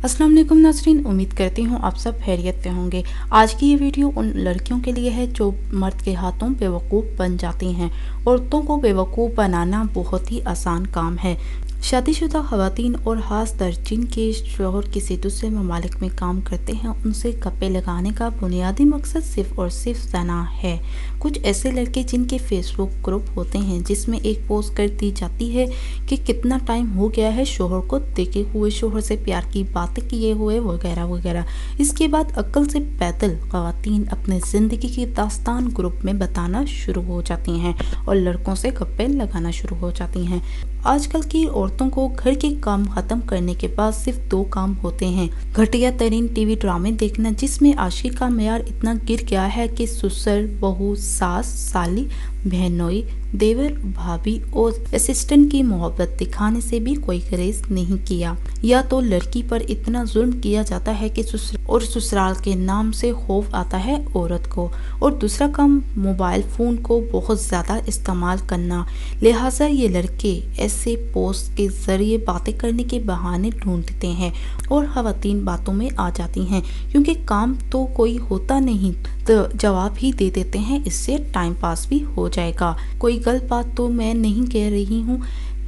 अस्सलाम वालेकुम नाज़रीन, उम्मीद करती हूँ आप सब खैरियत से होंगे। आज की ये वीडियो उन लड़कियों के लिए है जो मर्द के हाथों बेवकूफ़ बन जाती हैं। औरतों को बेवकूफ़ बनाना बहुत ही आसान काम है। शादीशुदा ख़वातीन और ख़ास तर जिनके शौहर किसी दूसरे ममालिक में काम करते हैं, उनसे गप्पे लगाने का बुनियादी मकसद सिर्फ़ और सिर्फ ज़ना है। कुछ ऐसे लड़के जिनके फेसबुक ग्रुप होते हैं जिसमें एक पोस्ट कर दी जाती है कि कितना टाइम हो गया है शौहर को देखे हुए, शौहर से प्यार की बातें किए हुए वगैरह वगैरह। इसके बाद अक्ल से पैदल ख़वातीन अपने ज़िंदगी की दास्तान ग्रुप में बताना शुरू हो जाती हैं और लड़कों से गप्पे लगाना शुरू हो जाती हैं। आजकल की औरतों को घर के काम ख़त्म करने के बाद सिर्फ 2 काम होते हैं: घटिया तरीन टीवी ड्रामे देखना जिसमें आशिक का मेयार इतना गिर गया है कि ससुर, बहू, सास, साली, बहनोई, देवर, भाभी और असिस्टेंट की मोहब्बत दिखाने से भी कोई गुरेज नहीं किया, या तो लड़की पर इतना जुल्म किया जाता है कि ससुराल के नाम से खौफ आता है औरत को। और दूसरा काम मोबाइल फ़ोन को बहुत ज़्यादा इस्तेमाल करना। लिहाजा ये लड़के ऐसे पोस्ट के ज़रिए बातें करने के बहाने ढूंढते हैं और ख़वातीन बातों में आ जाती हैं, क्योंकि काम तो कोई होता नहीं तो जवाब ही दे देते हैं, इससे टाइम पास भी हो जाएगा। कोई गलत बात तो मैं नहीं कह रही हूँ,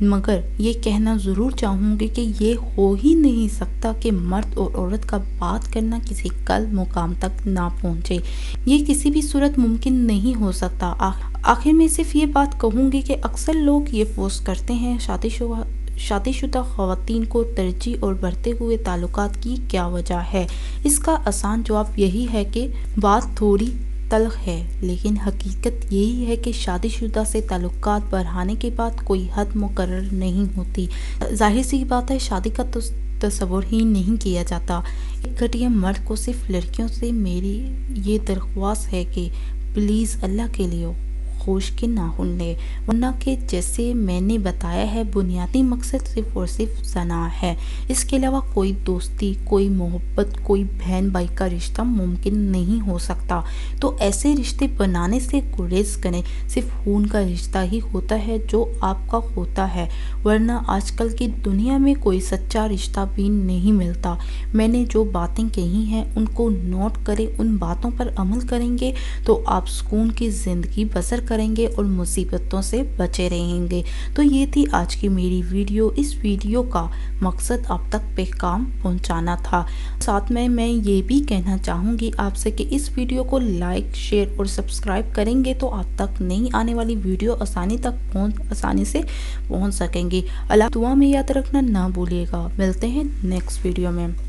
मगर ये कहना ज़रूर चाहूँगी कि ये हो ही नहीं सकता कि मर्द और औरत का बात करना किसी कल मुकाम तक ना पहुँचे। ये किसी भी सूरत मुमकिन नहीं हो सकता। आखिर में सिर्फ ये बात कहूँगी कि अक्सर लोग ये पोस्ट करते हैं शादीशुदा ख़वातीन को तरजीह और बढ़ते हुए ताल्लुकात की क्या वजह है। इसका आसान जवाब यही है कि बात थोड़ी तल्ख है, लेकिन हकीकत यही है कि शादीशुदा से ताल्लुकात बढ़ाने के बाद कोई हद मुकर्रर नहीं होती। जाहिर सी बात है, शादी का तो तस्वुर ही नहीं किया जाता। एक घटिया मर्द को सिर्फ लड़कियों से मेरी ये दरख्वास्त है कि प्लीज़ अल्लाह के लिए होश के नाखून ले, वरना कि जैसे मैंने बताया है बुनियादी मकसद सिर्फ और सिर्फ ज़ना है। इसके अलावा कोई दोस्ती, कोई मोहब्बत, कोई बहन भाई का रिश्ता मुमकिन नहीं हो सकता। तो ऐसे रिश्ते बनाने से गुरेज करें। सिर्फ खून का रिश्ता ही होता है जो आपका होता है, वरना आजकल की दुनिया में कोई सच्चा रिश्ता भी नहीं मिलता। मैंने जो बातें कही हैं उनको नोट करें, उन बातों पर अमल करेंगे तो आप सुकून की ज़िंदगी बसर करेंगे और मुसीबतों से बचे रहेंगे। तो ये थी आज की मेरी वीडियो। इस वीडियो का मकसद आप तक पैगाम पहुंचाना था। साथ में मैं ये भी कहना चाहूँगी आपसे कि इस वीडियो को लाइक, शेयर और सब्सक्राइब करेंगे तो आप तक नई आने वाली वीडियो आसानी से पहुँच सकेंगी। अल्लाह दुआ में याद रखना ना भूलिएगा। मिलते हैं नेक्स्ट वीडियो में।